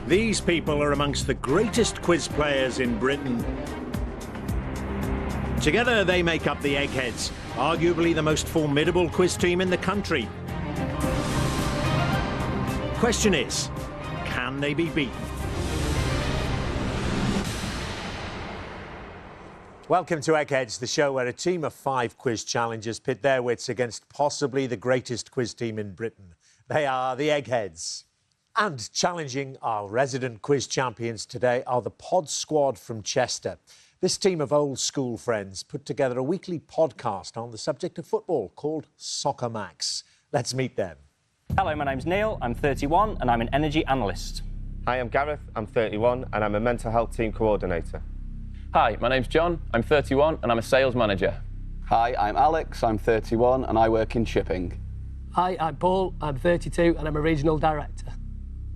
These people are amongst the greatest quiz players in Britain. Together they make up the Eggheads, arguably the most formidable quiz team in the country. Question is, can they be beaten? Welcome to Eggheads, the show where a team of 5 quiz challengers pit their wits against possibly the greatest quiz team in Britain. They are the Eggheads. And challenging our resident quiz champions today are the Pod Squad from Chester. This team of old school friends put together a weekly podcast on the subject of football called Soccer Max. Let's meet them. Hello, my name's Neil, I'm 31 and I'm an energy analyst. Hi, I'm Gareth, I'm 31 and I'm a mental health team coordinator. Hi, my name's John, I'm 31 and I'm a sales manager. Hi, I'm Alex, I'm 31 and I work in shipping. Hi, I'm Paul, I'm 32 and I'm a regional director.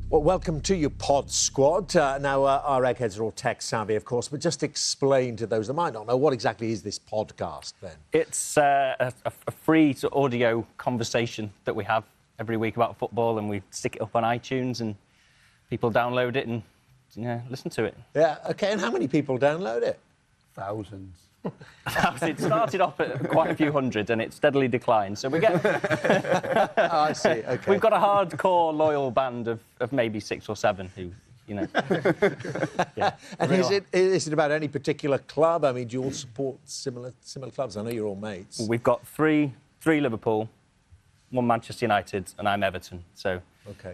Well, welcome to your Pod Squad. Now, our Eggheads are all tech savvy, of course, but just explain to those that might not know, what exactly is this podcast, then? It's a free audio conversation that we have every week about football, and we stick it up on iTunes and people download it and listen to it. Yeah, OK, and how many people download it? Thousands. It started off at quite a few hundred and it steadily declined. So we get... Oh, I see, OK. We've got a hardcore, loyal band of maybe 6 or 7 who, Yeah. And is it about any particular club? I mean, do you all support similar clubs? I know you're all mates. We've got three Liverpool, 1 Manchester United, and I'm Everton. So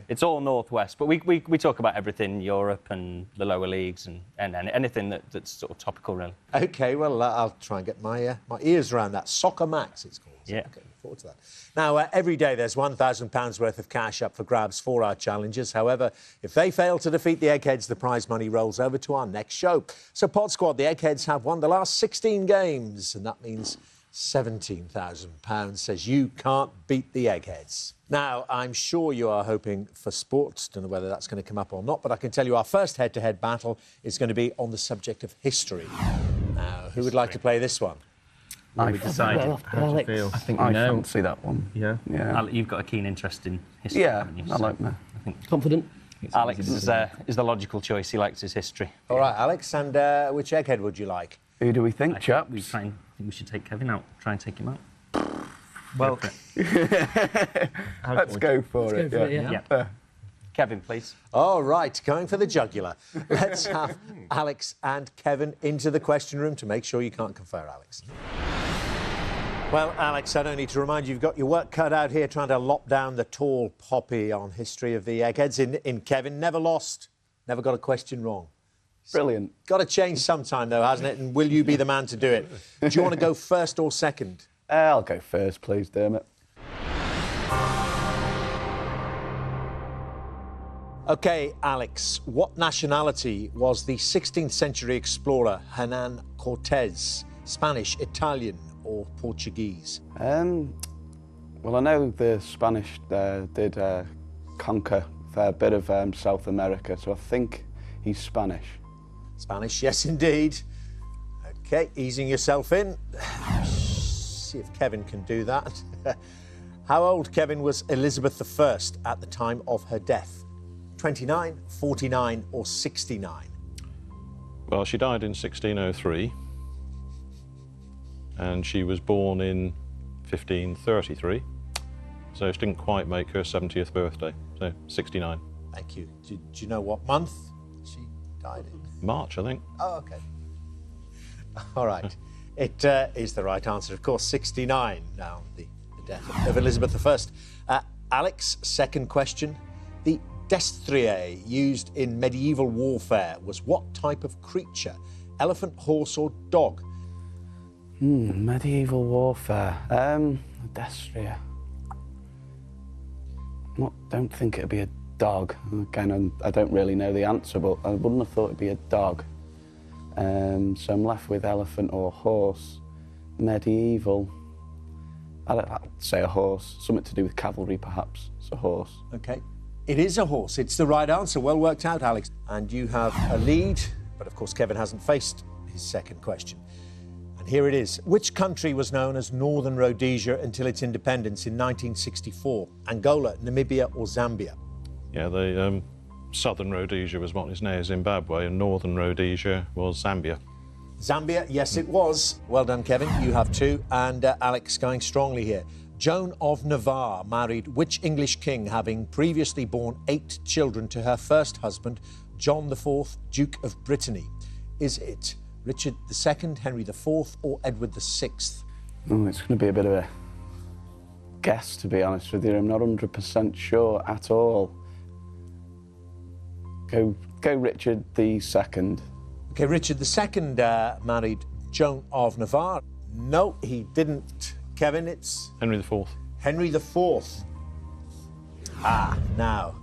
it's all Northwest. But we talk about everything, Europe and the lower leagues and anything that's sort of topical, really. OK, well, I'll try and get my ears around that. Soccer Max, it's called. Yeah. Okay, look forward to that. Now, every day there's £1,000 worth of cash up for grabs for our challengers. However, if they fail to defeat the Eggheads, the prize money rolls over to our next show. So, Pod Squad, the Eggheads have won the last 16 games, and that means £17,000 says you can't beat the Eggheads. Now, I'm sure you are hoping for sports. Don't know whether that's going to come up or not, but I can tell you our first head-to-head battle is going to be on the subject of history. Now, who would like to play this one? I decided how to feel. I think I fancy that one. Yeah. You've got a keen interest in history, Yeah, haven't you? I like that. I think Confident? Alex is the logical choice. He likes his history. All right, Alex, and which Egghead would you like? Who do we think, chaps? I think we should take Kevin out. Try and take him out. Well, let's go for it. Yeah. Kevin, please. All right, going for the jugular. Let's have Alex and Kevin into the question room to make sure you can't confer, Alex. Well, Alex, I don't need to remind you, you've got your work cut out here trying to lop down the tall poppy on history of the Eggheads. In Kevin, never lost, never got a question wrong. Brilliant. Got to change sometime, though, hasn't it? And will you be the man to do it? Do you want to go first or second? I'll go first, please, Dermot. OK, Alex, what nationality was the 16th century explorer Hernan Cortés? Spanish, Italian or Portuguese? Well, I know the Spanish did conquer a fair bit of South America, so I think he's Spanish. Spanish, yes, indeed. OK, easing yourself in. See if Kevin can do that. How old, Kevin, was Elizabeth I at the time of her death? 29, 49 or 69? Well, she died in 1603 and she was born in 1533, so it didn't quite make her 70th birthday, so 69. Thank you. Do you know what month she died in? March, I think. Oh, OK. All right. It is the right answer, of course, 69 now, the death of Elizabeth I. Alex, second question. The destrier used in medieval warfare was what type of creature? Elephant, horse or dog? Medieval warfare. Destrier. Don't think it'd be a dog. Again, I don't really know the answer, but I wouldn't have thought it'd be a dog. So I'm left with elephant or horse. Medieval. I'd say a horse. Something to do with cavalry, perhaps. It's a horse. OK. It is a horse. It's the right answer. Well worked out, Alex. And you have a lead, but of course Kevin hasn't faced his second question. And here it is. Which country was known as Northern Rhodesia until its independence in 1964? Angola, Namibia or Zambia? Yeah, southern Rhodesia was what is now Zimbabwe, and northern Rhodesia was Zambia. Zambia, yes, it was. Well done, Kevin. You have 2. And Alex going strongly here. Joan of Navarre married which English king, having previously borne 8 children to her first husband, John IV, Duke of Brittany? Is it Richard II, Henry IV, or Edward VI? Oh, it's going to be a bit of a guess, to be honest with you. I'm not 100% sure at all. Go Richard II. OK, Richard II married Joan of Navarre. No, he didn't. Kevin, it's... Henry IV. Henry IV. Ah, now.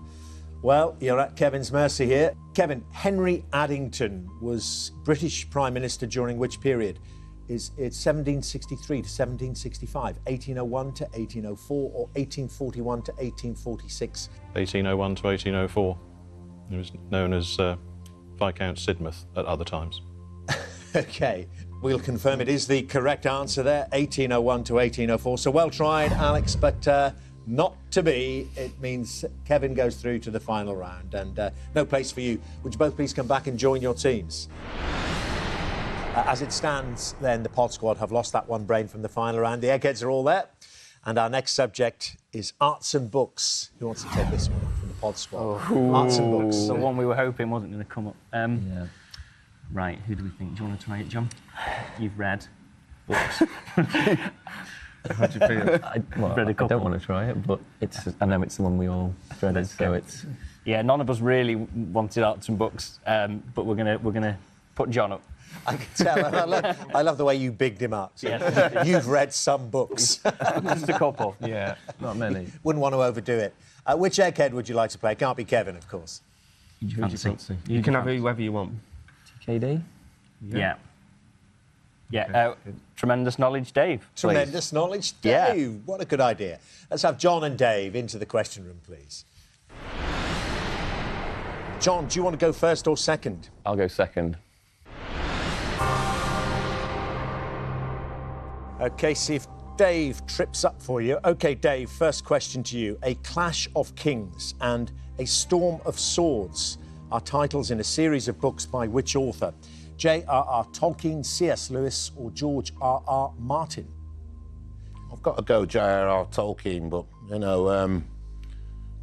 Well, you're at Kevin's mercy here. Kevin, Henry Addington was British Prime Minister during which period? Is it 1763 to 1765, 1801 to 1804, or 1841 to 1846? 1801 to 1804. He was known as Viscount Sidmouth at other times. OK, we'll confirm it is the correct answer there, 1801 to 1804. So well tried, Alex, but not to be. It means Kevin goes through to the final round, and no place for you. Would you both please come back and join your teams? As it stands, then, the Pod Squad have lost that one brain from the final round. The Eggheads are all there. And our next subject is arts and books. Who wants to take this one from the Pod Squad? Oh. Arts and books. The one we were hoping wasn't going to come up. Yeah. Right, who do we think? Do you want to try it, John? You've read books. How do you feel? Read a couple. I don't want to try it, but I know it's the one we all dreaded, so it's... Yeah, none of us really wanted arts and books, but we're gonna put John up. I can tell. I love the way you bigged him up. Yes. You've read some books. Just a couple. Yeah, not many. Wouldn't want to overdo it. Which Egghead would you like to play? Can't be Kevin, of course. Who do you fancy? You can have whoever you want. TKD? Yeah. Yeah. Tremendous knowledge, Dave. Tremendous knowledge, Dave. Yeah. What a good idea. Let's have John and Dave into the question room, please. John, do you want to go first or second? I'll go second. OK, see if Dave trips up for you. OK, Dave, first question to you. A Clash of Kings and A Storm of Swords are titles in a series of books by which author? J.R.R. Tolkien, C.S. Lewis, or George R.R. Martin? I've got to go J.R.R. Tolkien, but, you know,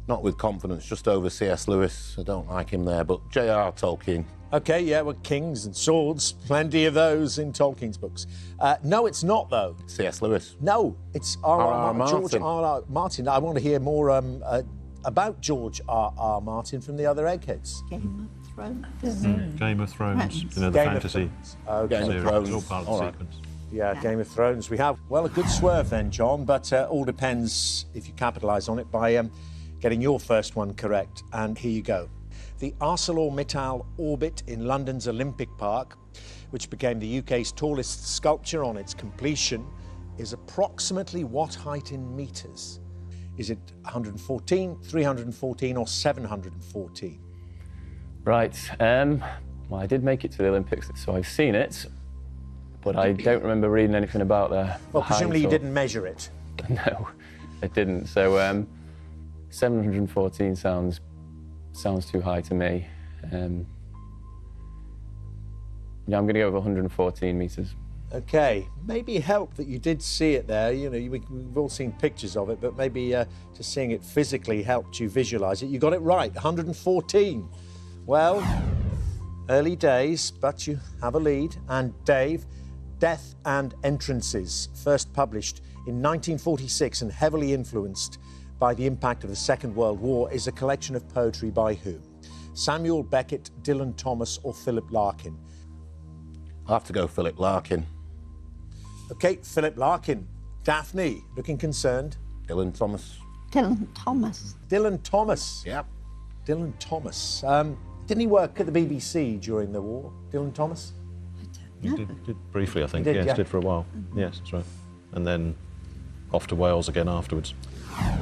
not with confidence, just over C.S. Lewis. I don't like him there, but J.R.R. Tolkien. OK, yeah, well, kings and swords, plenty of those in Tolkien's books. No, it's not, though. C.S. Lewis. No, it's R.R. Martin. George R.R. Martin. I want to hear more about George R.R. Martin from the other Eggheads. Game of Thrones. Game of Thrones, you know, the Game fantasy Okay. Game of series. Thrones. It's all part of the sequence. Yeah, Game of Thrones. We have, well, a good swerve then, John, but all depends if you capitalise on it by getting your first one correct. And here you go. The ArcelorMittal Orbit in London's Olympic Park, which became the UK's tallest sculpture on its completion, is approximately what height in metres? Is it 114, 314 or 714? Right. Well, I did make it to the Olympics, so I've seen it, but I don't remember reading anything about the Well, presumably you height or... didn't measure it. No, I didn't. So 714 sounds too high to me. Yeah, I'm going to go with 114 metres. OK, maybe help that you did see it there. You know, we've all seen pictures of it, but maybe just seeing it physically helped you visualise it. You got it right, 114. Well, early days, but you have a lead. And Dave, Death and Entrances, first published in 1946 and heavily influenced by the impact of the Second World War, is a collection of poetry by whom? Samuel Beckett, Dylan Thomas or Philip Larkin? I'll have to go Philip Larkin. OK, Philip Larkin. Daphne, looking concerned. Dylan Thomas. Dylan Thomas. Dylan Thomas. Yep. Dylan Thomas. Didn't he work at the BBC during the war, Dylan Thomas? He did briefly, I think. He did, yes, yeah. did for a while. Yes, that's right. And then off to Wales again afterwards.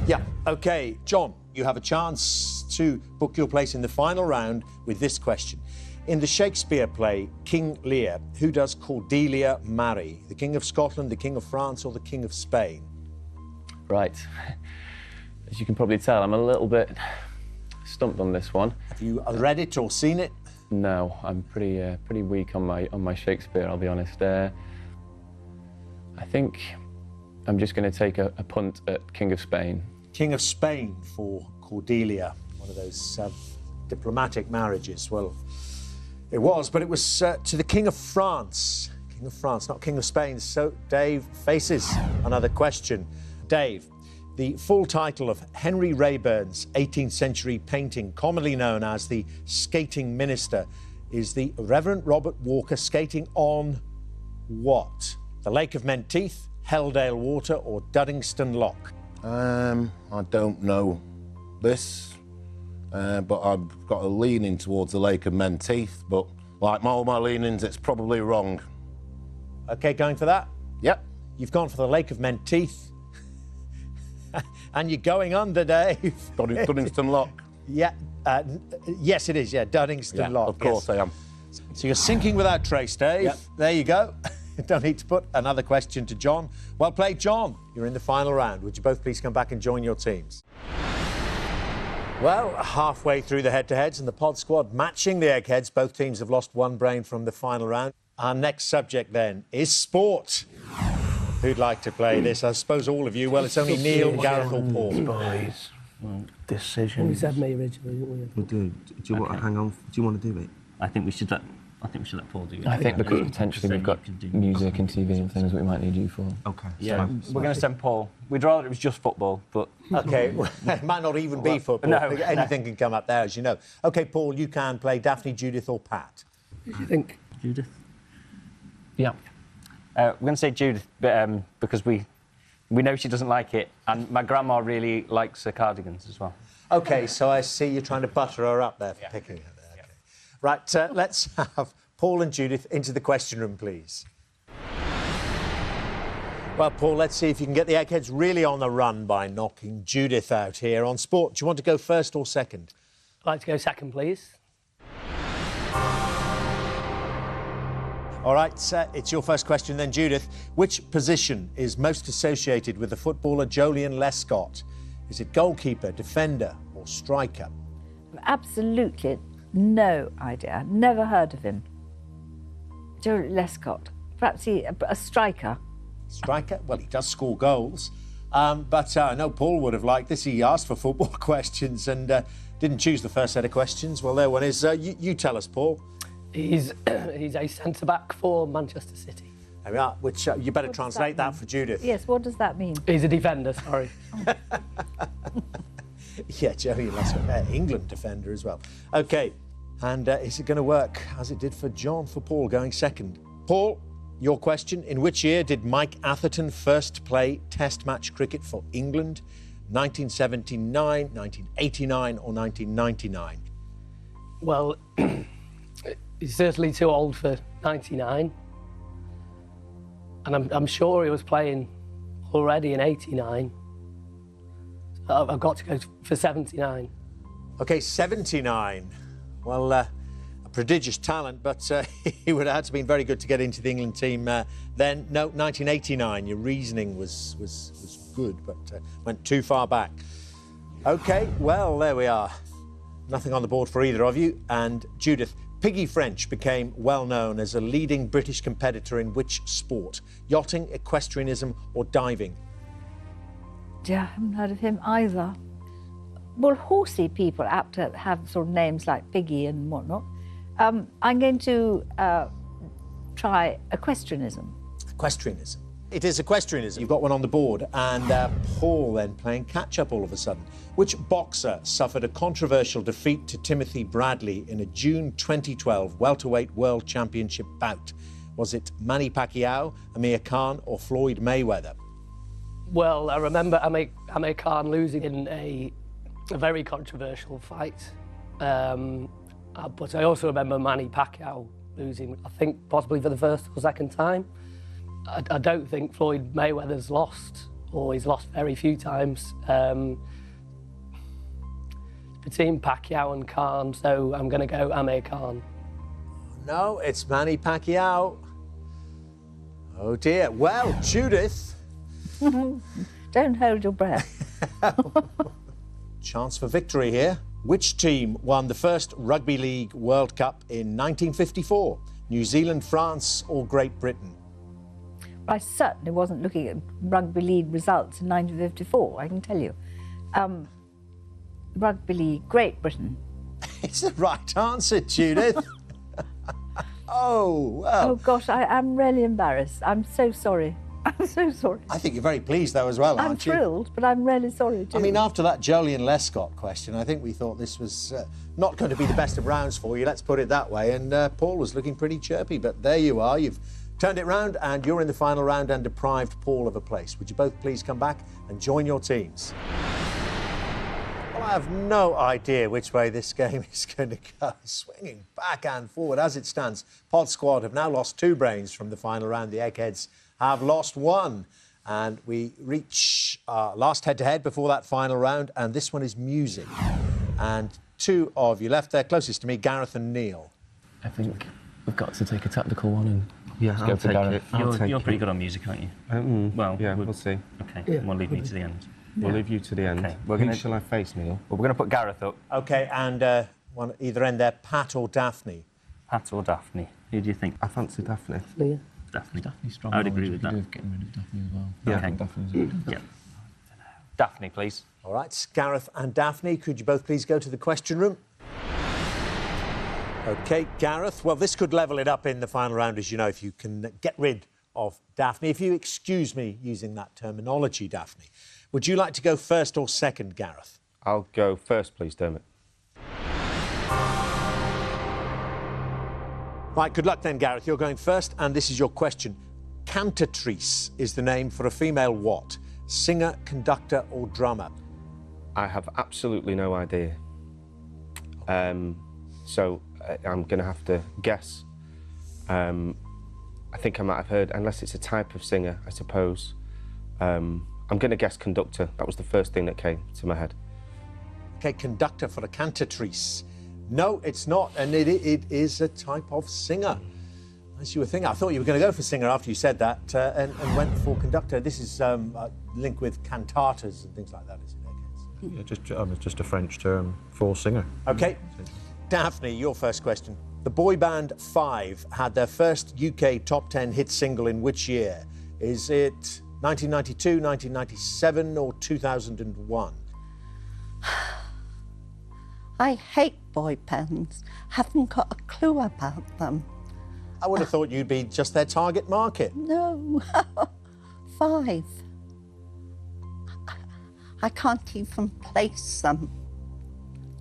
Yeah, OK. John, you have a chance to book your place in the final round with this question. In the Shakespeare play King Lear, who does Cordelia marry? The King of Scotland, the King of France or the King of Spain? Right. As you can probably tell, I'm a little bit stumped on this one. Have you read it or seen it? No, I'm pretty weak on my Shakespeare, I'll be honest. I think I'm just going to take a punt at King of Spain. King of Spain for Cordelia, one of those diplomatic marriages. Well, it was, but it was to the King of France. King of France, not King of Spain. So Dave faces another question. Dave, the full title of Henry Raeburn's 18th century painting, commonly known as the Skating Minister, is the Reverend Robert Walker skating on what? The Lake of Menteith, Helldale Water, or Duddingston Loch? I don't know this, but I've got a leaning towards the Lake of Menteith, but like all my leanings, it's probably wrong. OK, going for that? Yep. You've gone for the Lake of Menteith. And you're going under, Dave. Duddingston Loch. Yeah, yes, it is, yeah, Duddingston Loch. Of course I am. So you're sinking without trace, Dave. Yep. There you go. Don't need to put another question to John. Well played, John. You're in the final round. Would you both please come back and join your teams? Well, halfway through the head-to-heads and the pod squad matching the Eggheads. Both teams have lost one brain from the final round. Our next subject, then, is sport. Who'd like to play this? I suppose all of you. Well, it's only Neil, Gareth or Paul. Boys, decision. We said me originally, didn't we? Do you want to hang on? Do you want to do it? I think we should let Paul do it. I think because potentially we've got music and TV and things we might need you for. Okay. Yeah, we're going to send Paul. We'd rather it was just football, but... OK, well, it might not even be football. No, anything can come up there, as you know. OK, Paul, you can play Daphne, Judith or Pat. Who do you think? Judith? Yeah. We're going to say Judith, because we know she doesn't like it, and my grandma really likes her cardigans as well. OK, so I see you're trying to butter her up there for picking her there. Okay. Right, let's have Paul and Judith into the question room, please. Well, Paul, let's see if you can get the Eggheads really on the run by knocking Judith out here on sport. Do you want to go first or second? I'd like to go second, please. All right, it's your first question then, Judith. Which position is most associated with the footballer Jolyon Lescott? Is it goalkeeper, defender or striker? Absolutely no idea. Never heard of him. Joe Lescott. Perhaps a striker. Striker? Well, he does score goals. But I know Paul would have liked this. He asked for football questions and didn't choose the first set of questions. Well, there one is. You tell us, Paul. He's a centre-back for Manchester City. There we are, which you better translate that for Judith. Yes, what does that mean? He's a defender, sorry. Yeah, Joey Lescott, England defender as well. OK, and is it going to work as it did for John, for Paul going second? Paul, your question. In which year did Mike Atherton first play Test match cricket for England? 1979, 1989 or 1999? Well, he's certainly too old for 99. And I'm sure he was playing already in 89. So I've got to go for 79. OK, 79. Well, a prodigious talent, but he would have had to have been very good to get into the England team then. No, 1989. Your reasoning was good, but went too far back. OK, well, there we are. Nothing on the board for either of you. And Judith, Piggy French became well known as a leading British competitor in which sport? Yachting, equestrianism or diving? Yeah, I haven't heard of him either. Well, horsey people are apt to have sort of names like Piggy and whatnot. I'm going to try equestrianism. Equestrianism. It is equestrianism. You've got one on the board. And Paul then playing catch-up all of a sudden. Which boxer suffered a controversial defeat to Timothy Bradley in a June 2012 welterweight world championship bout? Was it Manny Pacquiao, Amir Khan or Floyd Mayweather? Well, I remember Amir Khan losing in a very controversial fight. But I also remember Manny Pacquiao losing, I think, possibly for the first or second time. I don't think Floyd Mayweather's lost, or he's lost very few times. Between Pacquiao and Khan, so I'm going to go Amir Khan. No, it's Manny Pacquiao. Oh dear. Well, Judith. Don't hold your breath. Chance for victory here. Which team won the first Rugby League World Cup in 1954? New Zealand, France or Great Britain? I certainly wasn't looking at Rugby League results in 1954, I can tell you. Rugby League, Great Britain. It's the right answer, Judith. Oh, well. Oh, gosh, I am really embarrassed. I'm so sorry. I'm so sorry. I think you're very pleased, though, as well, aren't you? I'm thrilled, but I'm really sorry, too. I mean, after that Jolyon Lescott question, I think we thought this was not going to be the best of rounds for you, let's put it that way, and Paul was looking pretty chirpy, but there you are. You've turned it round, and you're in the final round and deprived Paul of a place. Would you both please come back and join your teams? Well, I have no idea which way this game is going to go. Swinging back and forward as it stands. Pod Squad have now lost 2 brains from the final round. The Eggheads have lost 1. And we reach our last head-to-head before that final round, and this one is music. And 2 of you left there, closest to me, Gareth and Neil. I think we've got to take a tactical one and Yeah, I'll take it. You're pretty good on music, aren't you? Well, yeah, we'll see. Okay, Yeah. we'll leave me to the end. We'll leave you to the end. Okay, Who shall I face, Neil? Well, we're going to put Gareth up. OK, and one at either end there, Pat or Daphne. Pat or Daphne? Who do you think? I fancy Daphne. Yeah. Daphne. Daphne's strong. I would agree with that. Getting rid of Daphne as well. Yeah. I think Daphne's a good. Yeah. Daphne, please. All right, Gareth and Daphne, could you both please go to the question room? OK, Gareth, well, this could level it up in the final round, as you know, if you can get rid of Daphne. If you excuse me using that terminology, Daphne. Would you like to go first or second, Gareth? I'll go first, please, Dermot. Right, good luck then, Gareth. You're going first, and this is your question. Cantatrice is the name for a female what? Singer, conductor or drummer? I have absolutely no idea. So I'm going to have to guess. I think I might have heard, unless it's a type of singer, I suppose. I'm going to guess conductor. That was the first thing that came to my head. OK, conductor for a cantatrice. No, it's not, and it is a type of singer. As you were thinking, I thought you were going to go for singer after you said that, and went for conductor. This is linked with cantatas and things like that, isn't it? Yeah, just a French term for singer. OK, Daphne, your first question. The boy band Five had their first UK top 10 hit single in which year? Is it 1992, 1997 or 2001? I hate boy bands. Haven't got a clue about them. I would have thought you'd be just their target market. No. Five. I can't even place them.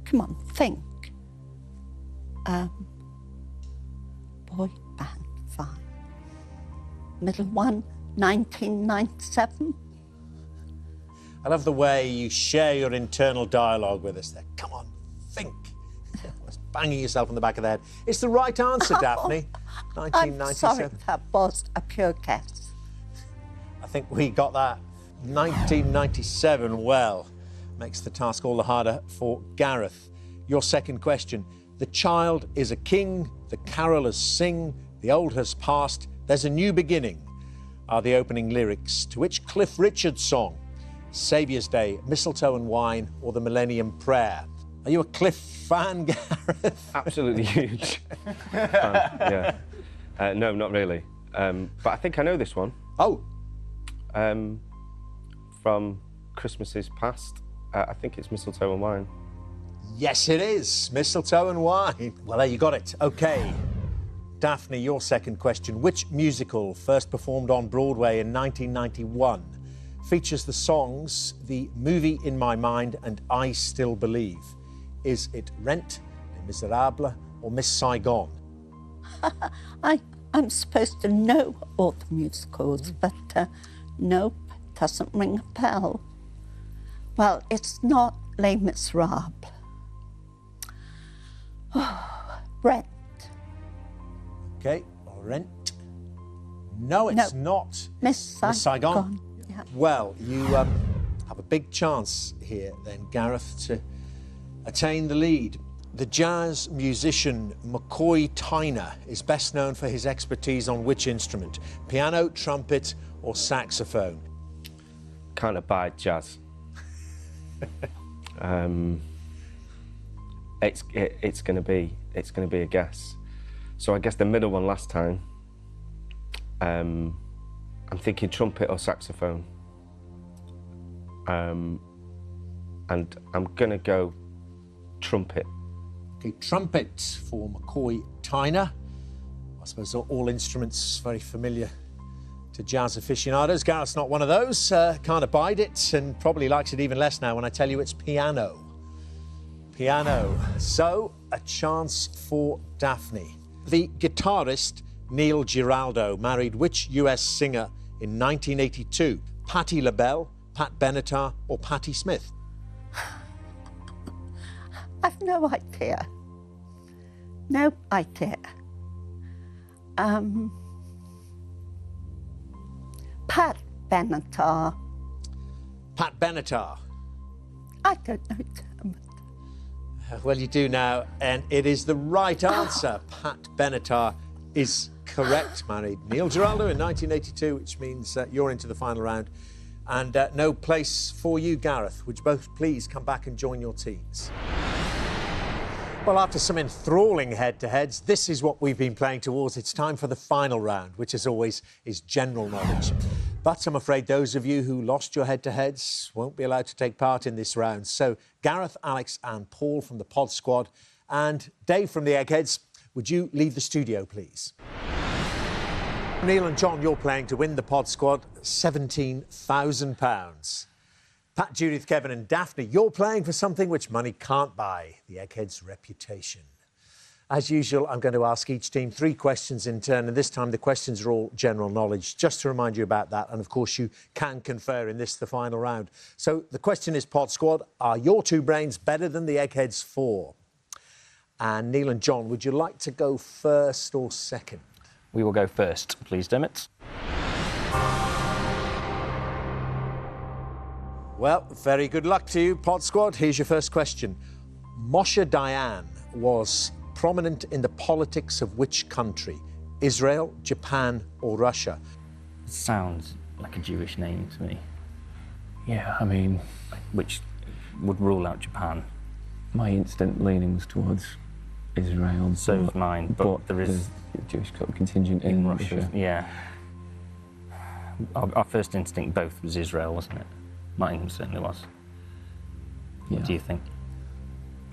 Come on, think. Boy band Five. Middle one, 1997. I love the way you share your internal dialogue with us there. Come on, think. Almost banging yourself on the back of the head. It's the right answer, Daphne. 1997. I'm sorry, that was a pure guess. I think we got that. 1997, well, makes the task all the harder for Gareth. Your second question. The child is a king, the carolers sing, the old has passed, there's a new beginning, are the opening lyrics to which Cliff Richard's song? Saviour's Day, Mistletoe and Wine, or the Millennium Prayer? Are you a Cliff fan, Gareth? Absolutely huge fan, yeah. No, not really. But I think I know this one. Oh. From Christmases past. I think it's Mistletoe and Wine. Yes, it is. Mistletoe and Wine. Well, there you got it. OK. Daphne, your second question. Which musical, first performed on Broadway in 1991, features the songs The Movie in My Mind and I Still Believe? Is it Rent, Les Miserables, or Miss Saigon? I'm supposed to know all the musicals, but nope, doesn't ring a bell. Well, it's not Les Miserables. Rent. OK, Rent. No, it's not. Miss Saigon. Yeah. Well, you have a big chance here then, Gareth, to attain the lead. The jazz musician McCoy Tyner is best known for his expertise on which instrument? Piano, trumpet, or saxophone? Can't abide jazz. it's going to be a guess. So I guess the middle one last time. I'm thinking trumpet or saxophone. And I'm going to go trumpet. Okay, trumpet for McCoy Tyner. I suppose all instruments very familiar to jazz aficionados. Gareth's not one of those, can't abide it, and probably likes it even less now when I tell you it's piano. Piano. So, a chance for Daphne. The guitarist Neil Giraldo married which US singer in 1982? Patti LaBelle, Pat Benatar or Patti Smith? I've no idea. No idea. Pat Benatar. Pat Benatar. I don't know. Well, you do now, and it is the right answer. Pat Benatar is correct. Married Neil Giraldo in 1982, which means you're into the final round. And no place for you, Gareth. Would you both please come back and join your teams? Well, after some enthralling head-to-heads, this is what we've been playing towards. It's time for the final round, which, as always, is general knowledge. But I'm afraid those of you who lost your head-to-heads won't be allowed to take part in this round. So, Gareth, Alex and Paul from the Pod Squad and Dave from the Eggheads, would you leave the studio, please? Neil and John, you're playing to win the Pod Squad £17,000. Pat, Judith, Kevin and Daphne, you're playing for something which money can't buy, the Eggheads' reputation. As usual, I'm going to ask each team 3 questions in turn, and this time the questions are all general knowledge, just to remind you about that. And, of course, you can confer in this, the final round. So the question is, Pod Squad, are your 2 brains better than the Eggheads' 4? And Neil and John, would you like to go first or second? We will go first, please, Dermot. Well, very good luck to you, Pod Squad. Here's your first question. Moshe Dayan was prominent in the politics of which country? Israel, Japan or Russia? It sounds like a Jewish name to me. Yeah, I mean... Which would rule out Japan. My instant leaning was towards Israel. So was mine, but there is... a Jewish contingent in Russia. Yeah. Our first instinct both was Israel, wasn't it? Mine certainly was. Yeah. What do you think?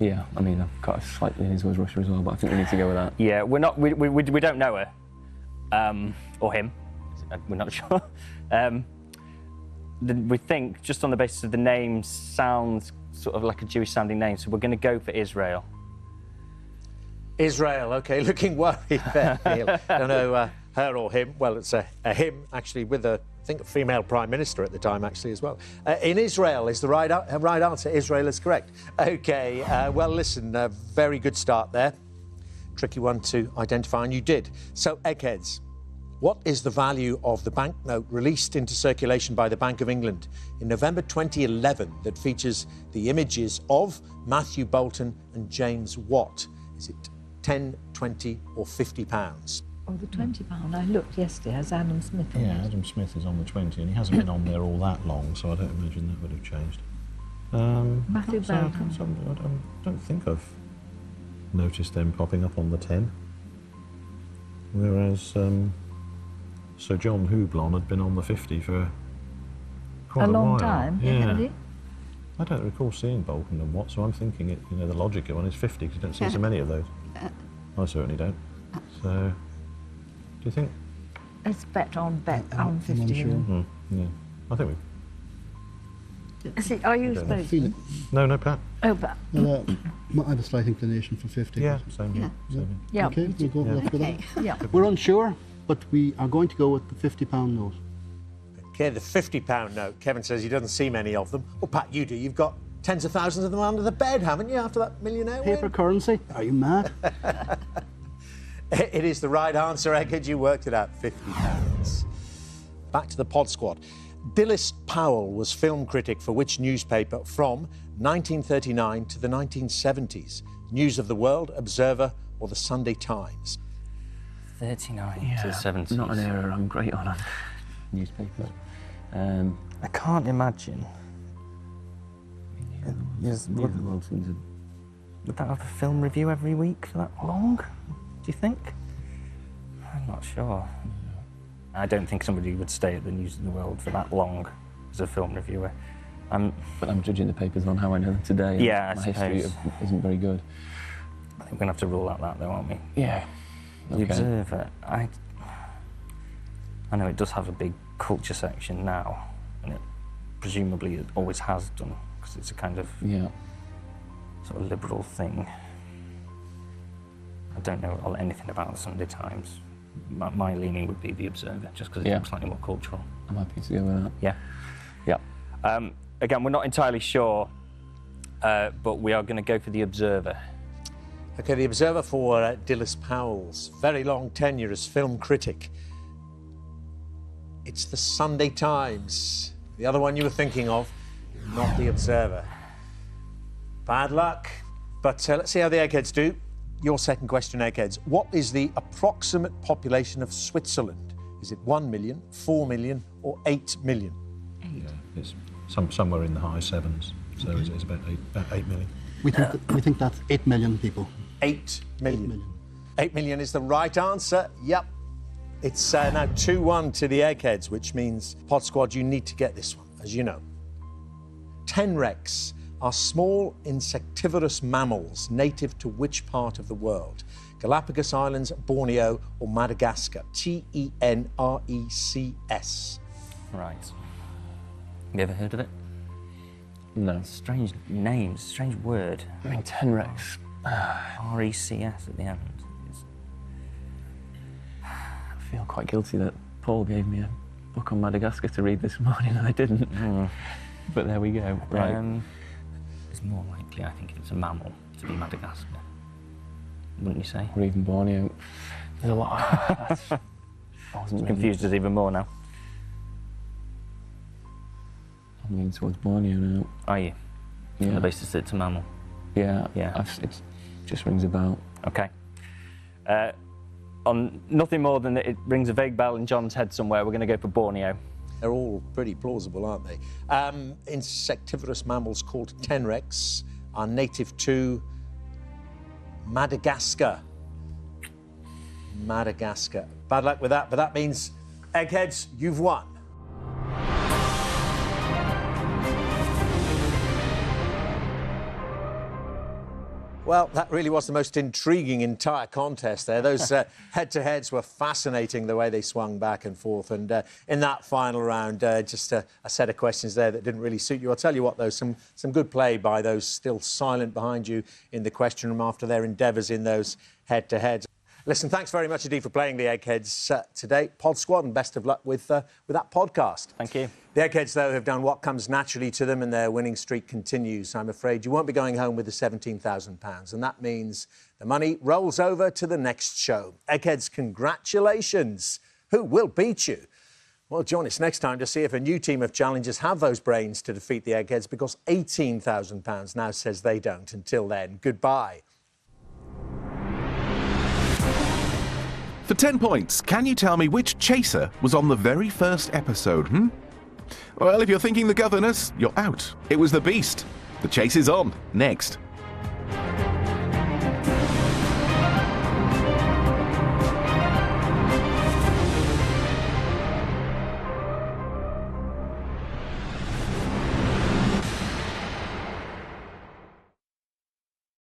Yeah, I mean, I've got a slight leaning towards Russia as well, but I think we need to go with that. Yeah, we don't know her. Or him. We're not sure. We think, just on the basis of the name, sounds sort of like a Jewish-sounding name, so we're going to go for Israel. Israel, OK, looking worried there, Neil. I don't know her or him. Well, it's a him, actually, with I think a female prime minister at the time, actually, as well. In Israel is the right answer. Israel is correct. OK, well, listen, very good start there. Tricky one to identify, and you did. So, Eggheads, what is the value of the banknote released into circulation by the Bank of England in November 2011 that features the images of Matthew Bolton and James Watt? Is it 10, 20 or £50? Oh, the £20. I looked yesterday. Has Adam Smith on Yeah, it? Adam Smith is on the 20, and he hasn't been on there all that long, so I don't imagine that would have changed. Matthew Bolton. I don't think I've noticed them popping up on the 10. Whereas Sir John Houblon had been on the 50 for quite a long while. time, Yeah. hadn't he? I don't recall seeing Bolton and Watt, so I'm thinking the logical one is 50 because you don't see so many of those. I certainly don't. So, do you think? Let's bet on 50. Yeah, I think Are you don't know. supposed to? No, Pat. Oh, but... Might have a slight inclation for 50. Yeah, same here. Yeah. OK, we'll go with that. Yeah. We're unsure, but we are going to go with the £50 note. OK, the £50 note. Kevin says he doesn't see many of them. Well, Pat, you do. You've got tens of thousands of them under the bed, haven't you, after that millionaire win? Paper currency? Are you mad? It is the right answer, Egghead. You worked it out, £50. Back to the Pod Squad. Dilys Powell was film critic for which newspaper from 1939 to the 1970s? News of the World, Observer or the Sunday Times? 39 to the 70s. Not an era I'm great on newspapers. I can't imagine. News of the World seems would that have a film review every week for that long? Do you think? I'm not sure. I don't think somebody would stay at the News of the World for that long as a film reviewer. But I'm judging the papers on how I know them today. Yeah, my history isn't very good. I think we're going to have to rule out that, though, aren't we? Yeah. The Observer, I know it does have a big culture section now, and it presumably it always has done, because it's a kind of sort of liberal thing. I don't know anything about the Sunday Times. My leaning would be The Observer, just because it's slightly more cultural. I'm happy to go with that. Yeah. Yeah. Again, we're not entirely sure, but we are going to go for The Observer. OK, The Observer for Dilys Powell's very long tenure as film critic. It's the Sunday Times, the other one you were thinking of, not The Observer. Bad luck, but let's see how the Eggheads do. Your second question, Eggheads. What is the approximate population of Switzerland? Is it 1 million, 4 million, or 8 million? Yeah, it's somewhere in the high sevens, so it's about 8 million. We think that's 8 million people. 8 million. 8 million is the right answer. Yep. It's now 2-1 to the Eggheads, which means, Pod Squad, you need to get this one, as you know. Tenrecs are small insectivorous mammals native to which part of the world? Galapagos Islands, Borneo, or Madagascar? Tenrecs. Right. Have you ever heard of it? No. Strange name, strange word. I mean, Tenrecs. R-E-C-S at the end. I feel quite guilty that Paul gave me a book on Madagascar to read this morning and I didn't. But there we go. Right. It's more likely, I think, it's a mammal to be Madagascar. Wouldn't you say? Or even Borneo. There's a lot. I wasn't confused us even more now. I'm leaning towards Borneo now. Are you? Yeah. On the basis that it's a mammal? Yeah. Yeah. It just rings a bell. Okay. On nothing more than that, it rings a vague bell in John's head somewhere. We're going to go for Borneo. They're all pretty plausible, aren't they? Insectivorous mammals called Tenrecs are native to Madagascar. Madagascar. Bad luck with that, but that means, Eggheads, you've won. Well, that really was the most intriguing entire contest there. Those head-to-heads were fascinating, the way they swung back and forth. And in that final round, just a set of questions there that didn't really suit you. I'll tell you what, though, some good play by those still silent behind you in the question room after their endeavours in those head-to-heads. Listen, thanks very much indeed for playing the Eggheads today. Pod Squad, and best of luck with that podcast. Thank you. The Eggheads, though, have done what comes naturally to them, and their winning streak continues. I'm afraid you won't be going home with the £17,000, and that means the money rolls over to the next show. Eggheads, congratulations. Who will beat you? Well, join us next time to see if a new team of challengers have those brains to defeat the Eggheads, because £18,000 now says they don't. Until then, goodbye. For 10 points, can you tell me which chaser was on the very first episode, Well, if you're thinking the governors, you're out. It was the Beast. The chase is on, next.